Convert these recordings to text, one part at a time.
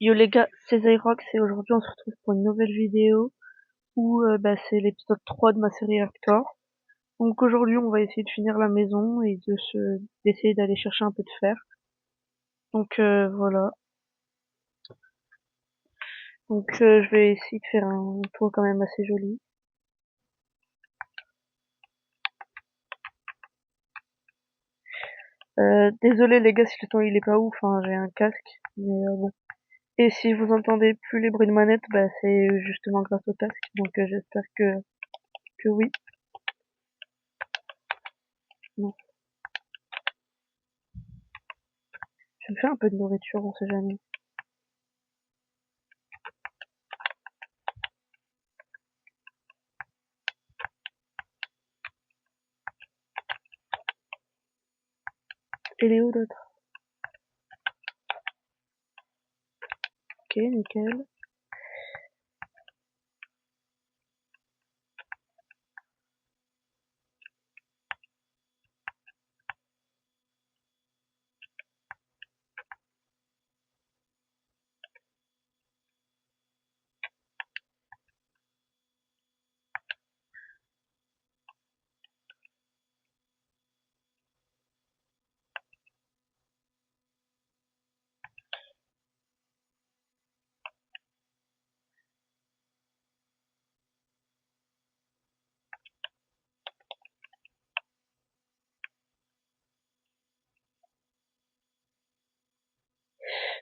Yo les gars, c'est Zyrox et aujourd'hui on se retrouve pour une nouvelle vidéo où c'est l'épisode 3 de ma série Hardcore. Donc aujourd'hui on va essayer de finir la maison et d'essayer d'aller chercher un peu de fer. Donc voilà. Donc je vais essayer de faire un tour quand même assez joli. Désolé les gars si le temps il est pas ouf, hein, j'ai un casque, mais bon. Et si vous entendez plus les bruits de manette, c'est justement grâce au casque. Donc j'espère que oui. Non. Je vais me faire un peu de nourriture, on sait jamais. Et les où l'autre? Ok, nickel.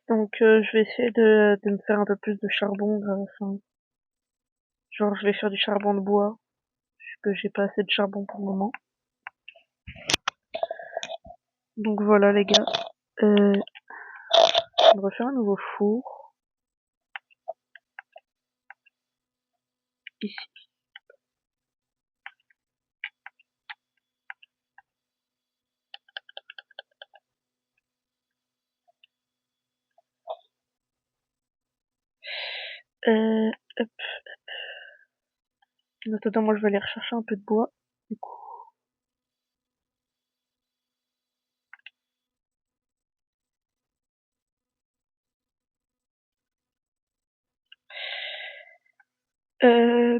Donc je vais essayer de me faire un peu plus de charbon, enfin, genre je vais faire du charbon de bois, puisque j'ai pas assez de charbon pour le moment. Donc voilà les gars, je vais refaire un nouveau four, ici. Euh, hop. En attendant, moi je vais aller rechercher un peu de bois, du coup. Euh,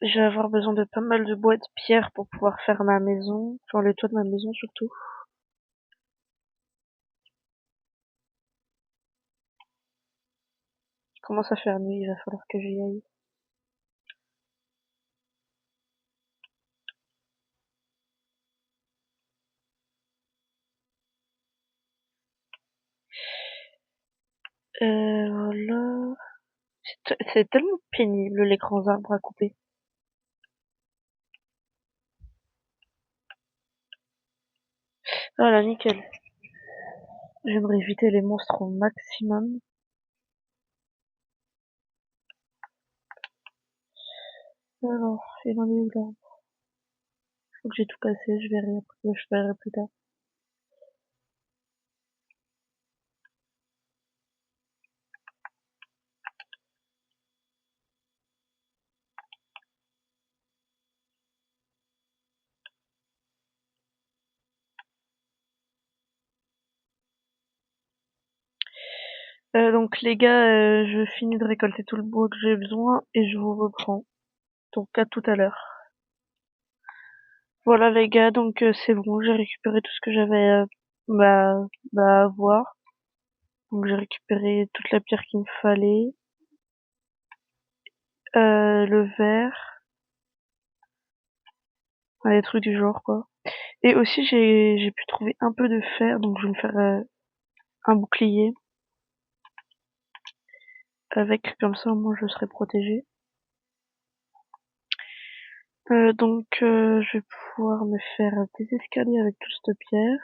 je vais avoir besoin de pas mal de bois et de pierres pour pouvoir faire ma maison, genre le toit de ma maison surtout. Il commence à faire nuit, il va falloir que j'y aille. Voilà. C'est tellement pénible les grands arbres à couper. Voilà, nickel. J'aimerais éviter les monstres au maximum. Alors, il en est où là? Faut que j'ai tout cassé, je verrai plus tard. Donc les gars, je finis de récolter tout le bois que j'ai besoin et je vous reprends. Donc à tout à l'heure. Voilà les gars, donc c'est bon, j'ai récupéré tout ce que j'avais bah, à avoir. Donc j'ai récupéré toute la pierre qu'il me fallait, le verre, enfin, des trucs du genre quoi. Et aussi j'ai pu trouver un peu de fer, donc je vais me faire un bouclier avec, comme ça au moins je serai protégé. Donc je vais pouvoir me faire des escaliers avec toute cette pierre.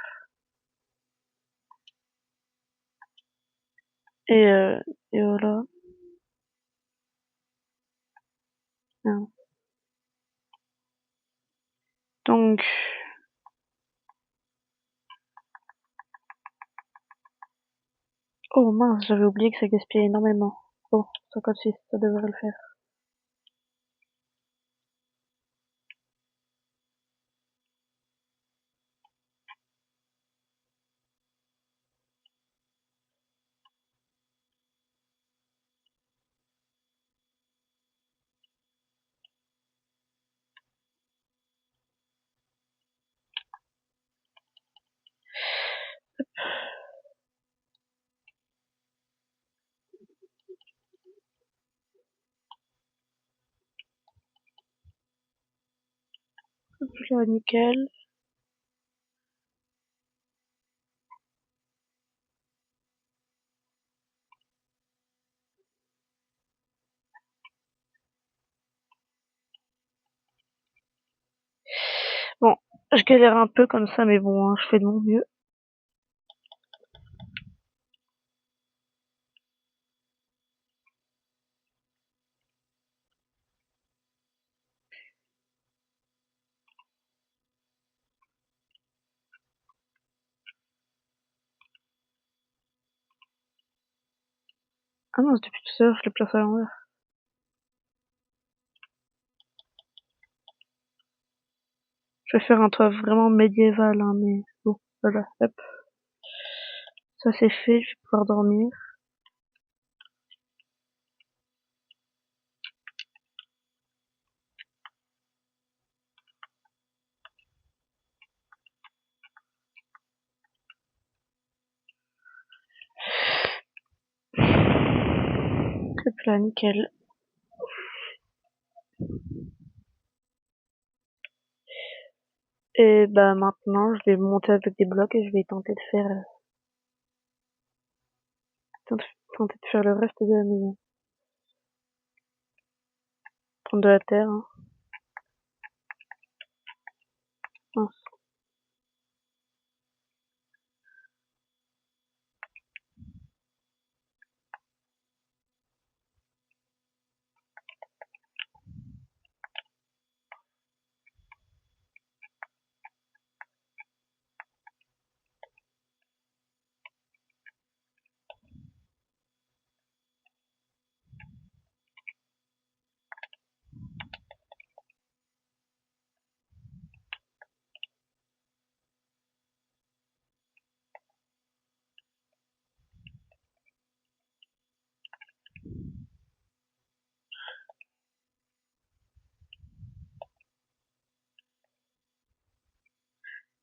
Et, euh, et voilà. Hein. Donc, oh mince, j'avais oublié que ça gaspillait énormément. Bon, 56, ça devrait le faire. Là, nickel. Bon, je galère un peu comme ça, mais bon, hein, je fais de mon mieux. Ah non, depuis tout à l'heure, je le place à l'envers. Je vais faire un toit vraiment médiéval, hein, mais bon, voilà, hop. Ça c'est fait, je vais pouvoir dormir. Hop là, nickel. Et bah maintenant, je vais monter avec des blocs et je vais tenter de faire le reste de la maison. Prendre de la terre, hein. Mince.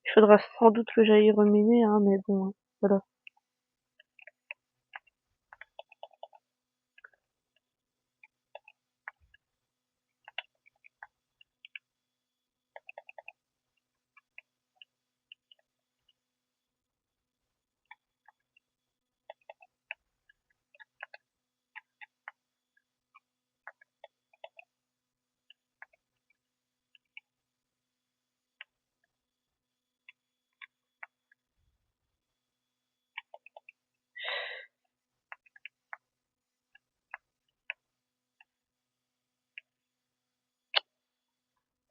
Il faudra sans doute que j'aille reminer, hein, mais bon, hein, voilà.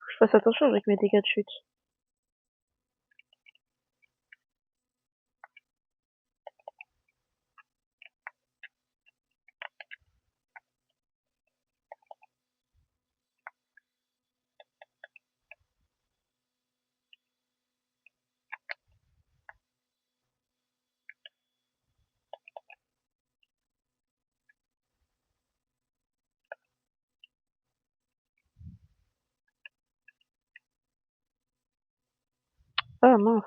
Faut que je fasse attention avec mes dégâts de chute. Ah mince.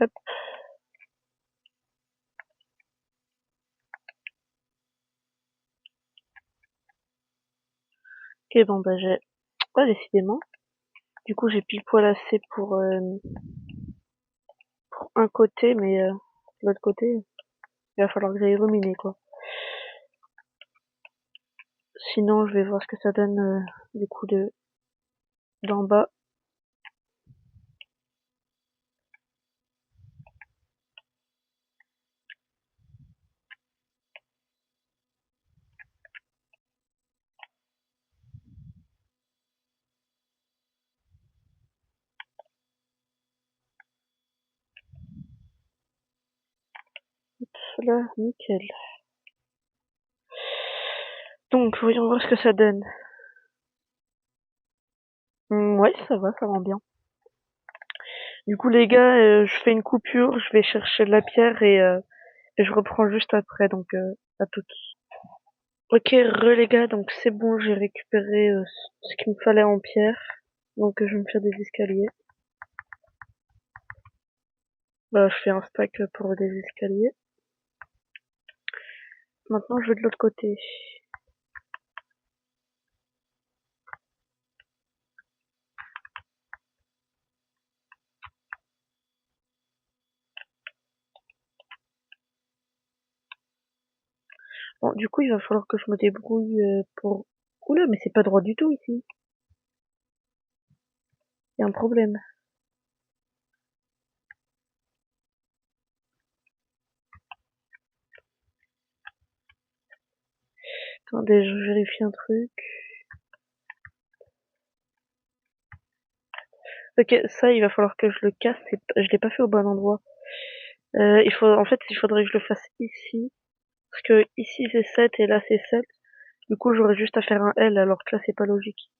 Hop. Ok, bon bah j'ai... Ouais, décidément. Du coup, j'ai pile poil assez pour un côté, mais l'autre côté, il va falloir que j'aille ruminer, quoi. Sinon, je vais voir ce que ça donne du coup d'en bas. Là, nickel. Donc, voyons voir ce que ça donne. Ouais, ça rend bien. Du coup, les gars, je fais une coupure, je vais chercher de la pierre et je reprends juste après, donc à tout. Ok, les gars, donc c'est bon, j'ai récupéré ce qu'il me fallait en pierre. Donc je vais me faire des escaliers. Bah, je fais un stack pour des escaliers. Maintenant, je vais de l'autre côté. Bon, du coup, il va falloir que je me débrouille pour... Oula, mais c'est pas droit du tout ici. Il y a un problème. Attendez, je vérifie un truc. Ok, ça, il va falloir que je le casse. Je l'ai pas fait au bon endroit. En fait, il faudrait que je le fasse ici. Parce que ici c'est 7 et là c'est 7. Du coup, j'aurais juste à faire un L alors que là c'est pas logique.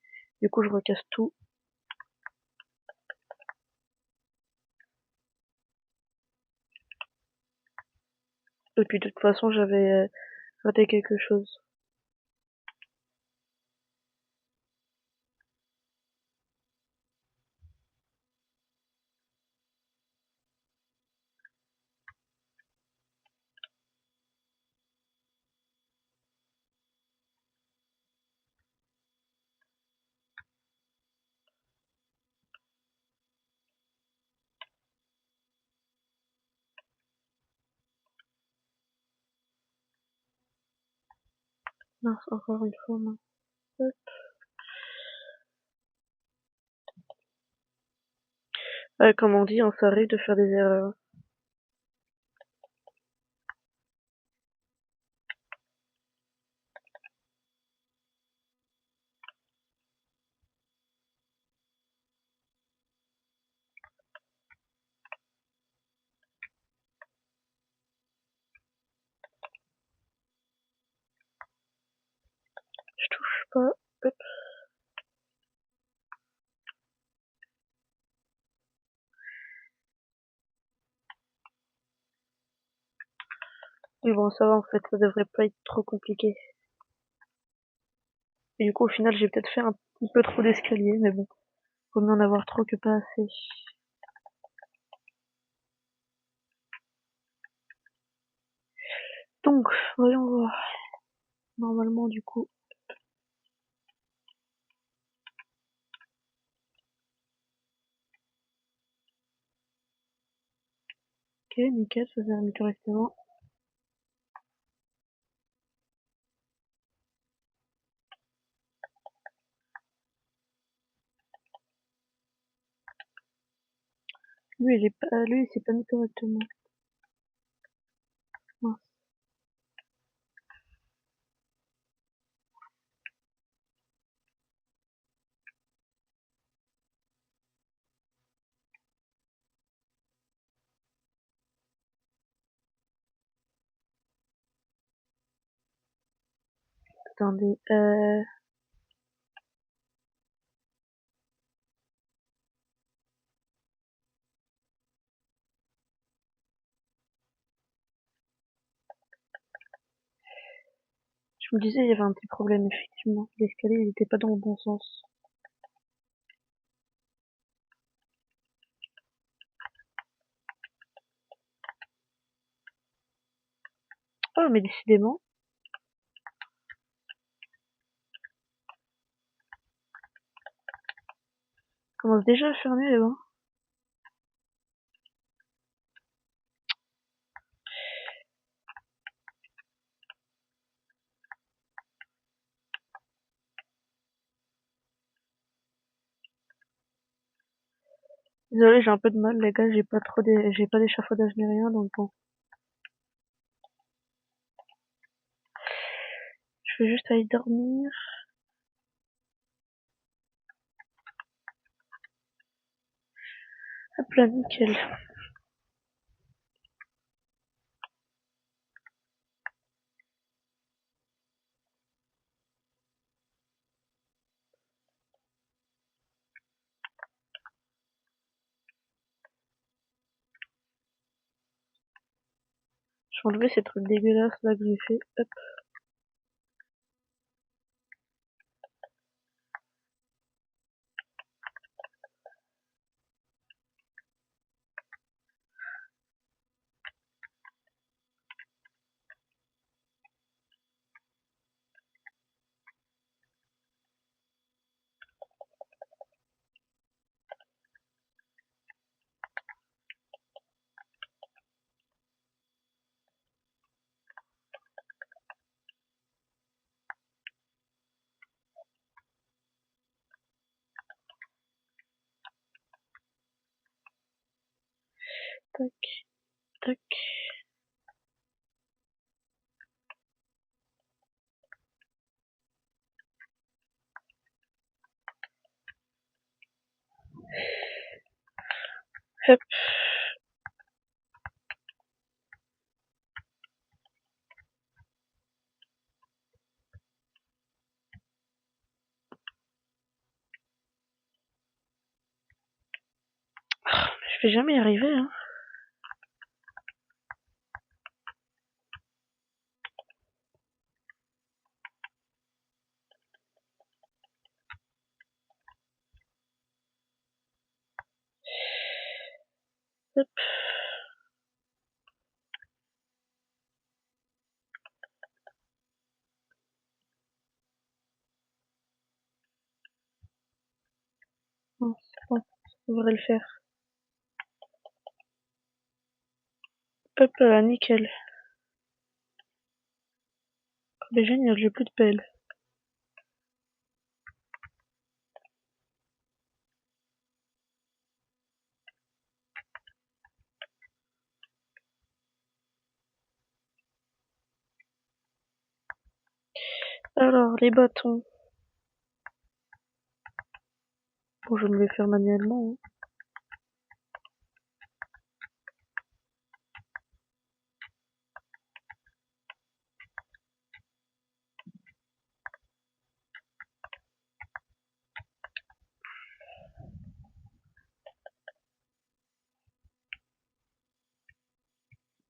Du coup, je recasse tout. Et puis de toute façon, j'avais raté quelque chose. Mince, encore une fois, mince. Comme on dit, hein, ça arrive de faire des erreurs. Je touche pas. Hop. Mais bon, ça va en fait, ça devrait pas être trop compliqué. Et du coup, au final, j'ai peut-être fait un petit peu trop d'escalier, mais bon, faut mieux en avoir trop que pas assez. Donc, voyons voir. Normalement, du coup, ok, nickel, ça s'est remis correctement. Lui, il s'est pas mis correctement. Mince. Attendez, je me disais, il y avait un petit problème, effectivement. L'escalier, il était pas dans le bon sens. Oh, mais décidément, il commence déjà à faire mieux, hein. Désolé, j'ai un peu de mal, les gars, j'ai pas d'échafaudage ni rien, donc bon. Je vais juste aller dormir. Hop là, nickel. Je vais enlever ces trucs dégueulasses là que j'ai fait. Hop. Tac. Hop. Je vais jamais y arriver, hein. Hop. Bon, c'est bon, ça devrait le faire. Hop là, nickel. Oh, mais génial, j'ai plus de pelle. Alors, les bâtons. Bon, je vais me les faire manuellement, hein.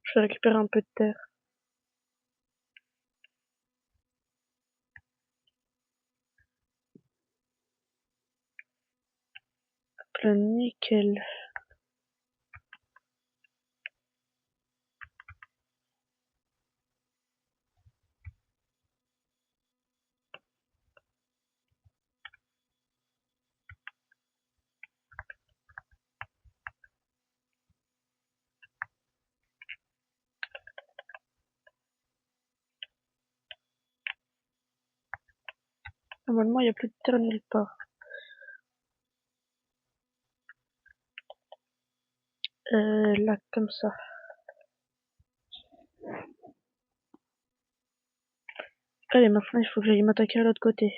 Je vais récupérer un peu de terre. Hop là, nickel. Normalement, il n'y a plus de terre nulle part. Là, comme ça. Allez, maintenant, il faut que j'aille m'attaquer à l'autre côté.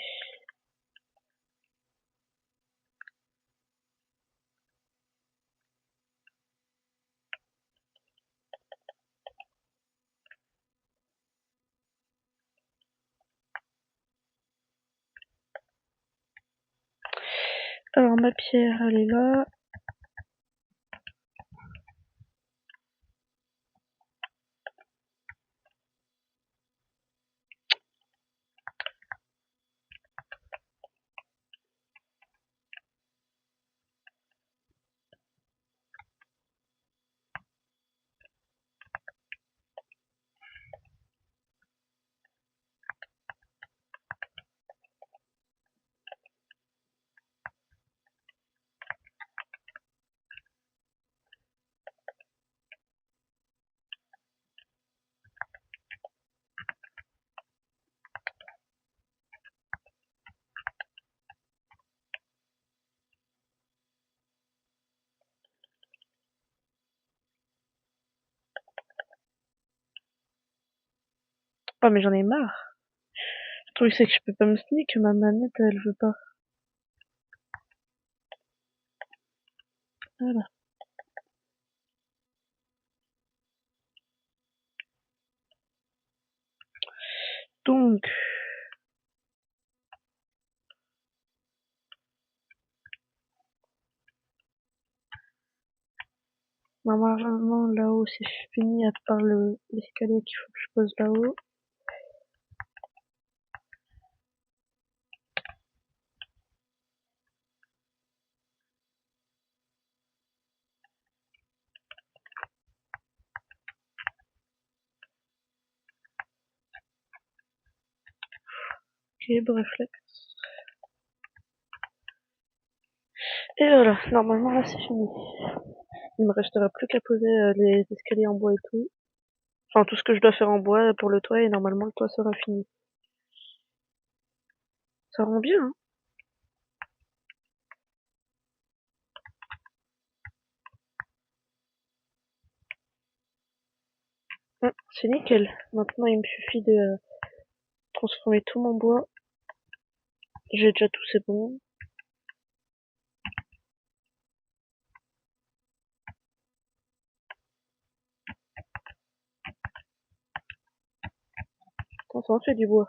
Alors, ma pierre, elle est là. Oh, mais j'en ai marre. Le truc, c'est que je peux pas me sneak, ma manette, elle veut pas. Voilà. Donc, normalement, là-haut, c'est fini, à part l'escalier qu'il faut que je pose là-haut. Ok, bref, là. Et voilà, normalement, là, c'est fini. Il me restera plus qu'à poser les escaliers en bois et tout. Enfin, tout ce que je dois faire en bois pour le toit, et normalement, le toit sera fini. Ça rend bien, hein. c'est nickel. Maintenant, il me suffit de transformer tout mon bois. J'ai déjà tout, c'est bon. Attends, ça en fait du bois.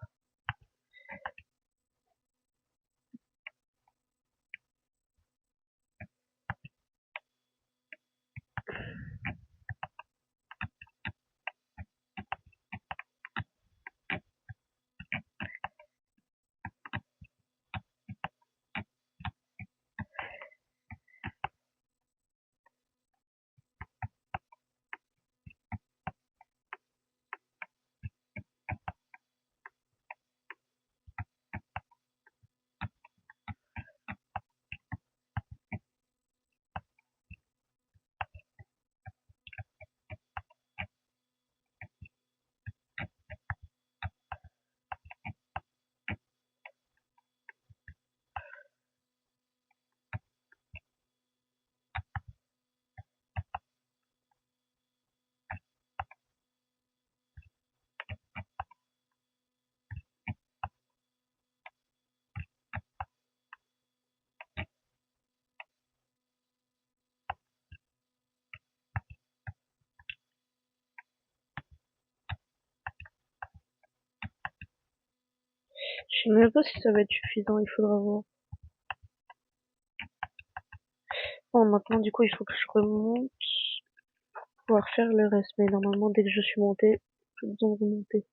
Je sais même pas si ça va être suffisant, il faudra voir. Bon, maintenant, du coup, il faut que je remonte pour pouvoir faire le reste. Mais normalement, dès que je suis monté, plus besoin de remonter.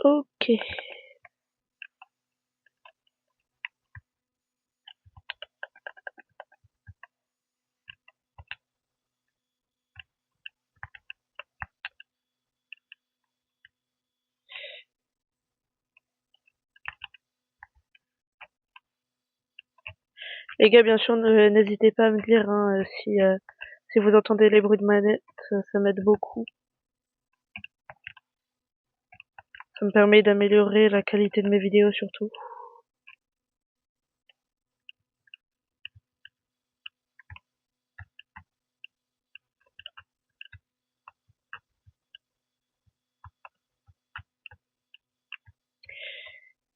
Ok. Les gars, bien sûr, n'hésitez pas à me dire hein, si vous entendez les bruits de manette, ça m'aide beaucoup. Ça me permet d'améliorer la qualité de mes vidéos surtout.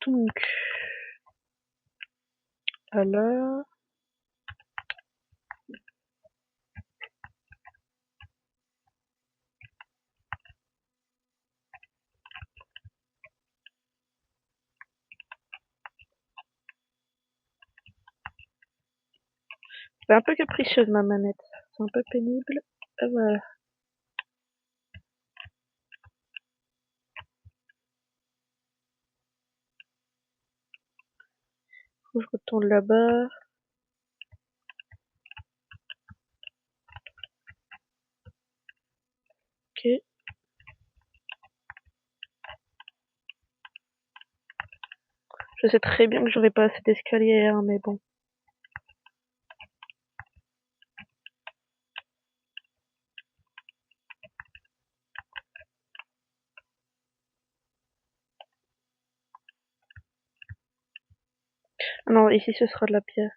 Donc, alors, c'est un peu capricieuse ma manette. C'est un peu pénible. Ah voilà. Faut que je retourne là-bas. Ok. Je sais très bien que j'aurai pas assez d'escalier, hein, mais bon. Ah non, ici ce sera de la pierre.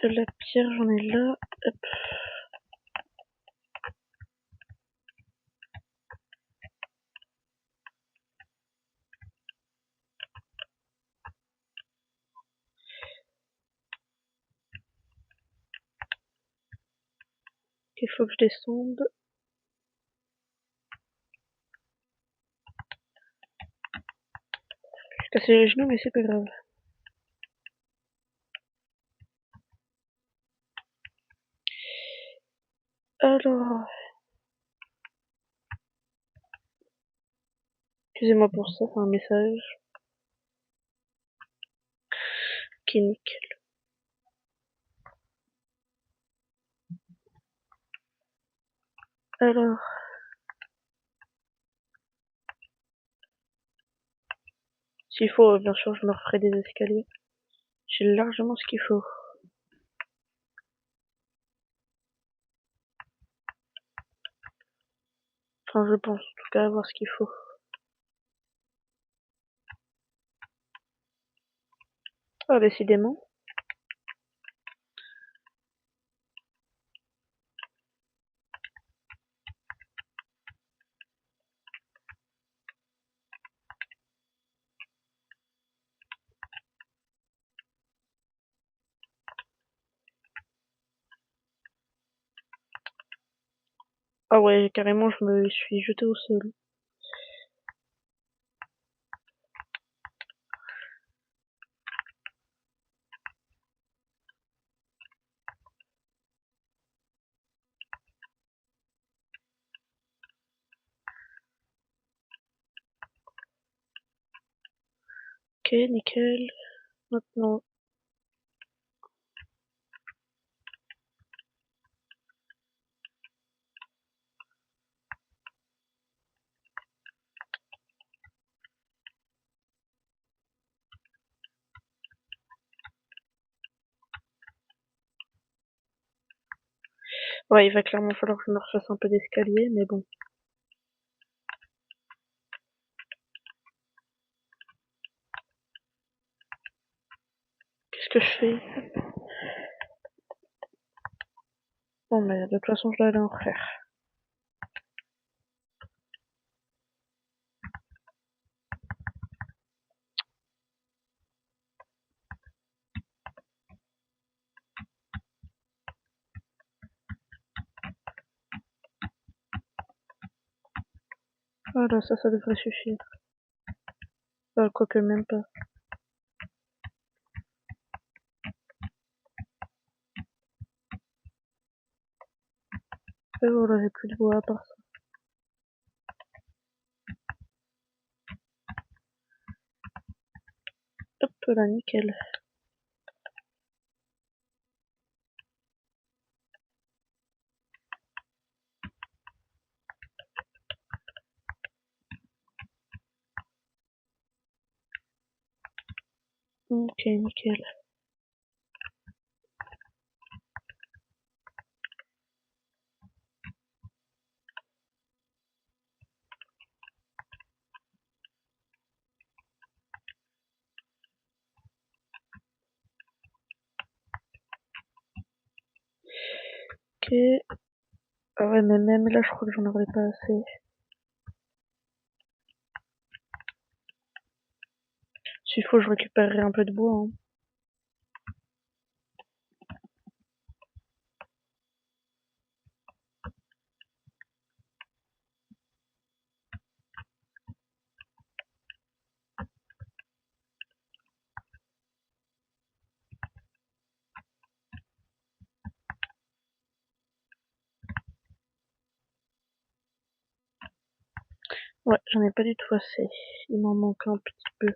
De la pierre, j'en ai là. Hop. Il faut que je descende. J'ai cassé les genoux, mais c'est pas grave. Alors, excusez-moi pour ça, c'est un message. Ok, nickel. Alors, s'il faut, bien sûr, je me referai des escaliers. J'ai largement ce qu'il faut. Enfin, je pense, en tout cas, avoir ce qu'il faut. Ah, décidément. Ah ouais, carrément, je me suis jetée au sol. Ok, nickel. Maintenant, ouais, il va clairement falloir que je me refasse un peu d'escalier, mais bon. Qu'est-ce que je fais? Bon, mais de toute façon, je dois aller en refaire. Voilà, ça devrait suffire. Quoique même pas. Et voilà, j'ai plus de bois à part ça. Hop là, nickel. Ok, nickel. Ok. Ah ouais, mais même là, je crois que j'en aurais pas assez. S'il faut, je récupérerai un peu de bois, hein. Ouais, j'en ai pas du tout assez. Il m'en manque un petit peu.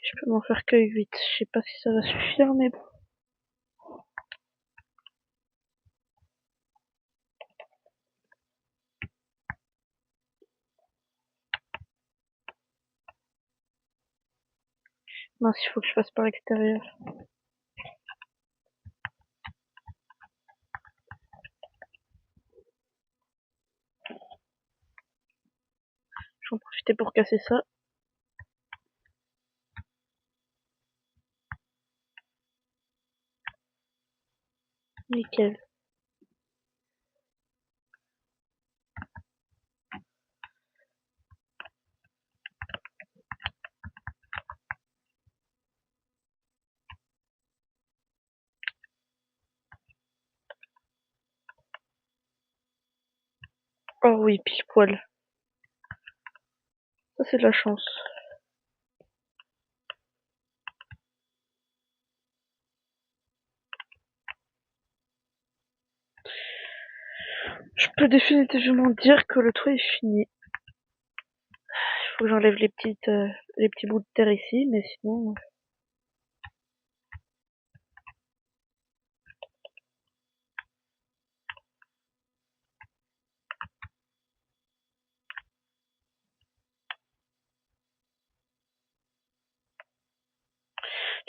Je peux m'en faire que 8. Je sais pas si ça va suffire, mais bon. Mince, il faut que je passe par l'extérieur. Je vais en profiter pour casser ça. Nickel. Oh oui, pile poil. Ça, c'est de la chance. Je peux définitivement dire que le toit est fini. Il faut que j'enlève les petits bouts de terre ici, mais sinon.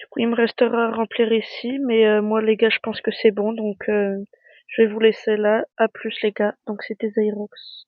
Du coup, il me restera à remplir ici, mais moi les gars, je pense que c'est bon, donc je vais vous laisser là. À plus les gars. Donc c'était Zyrox.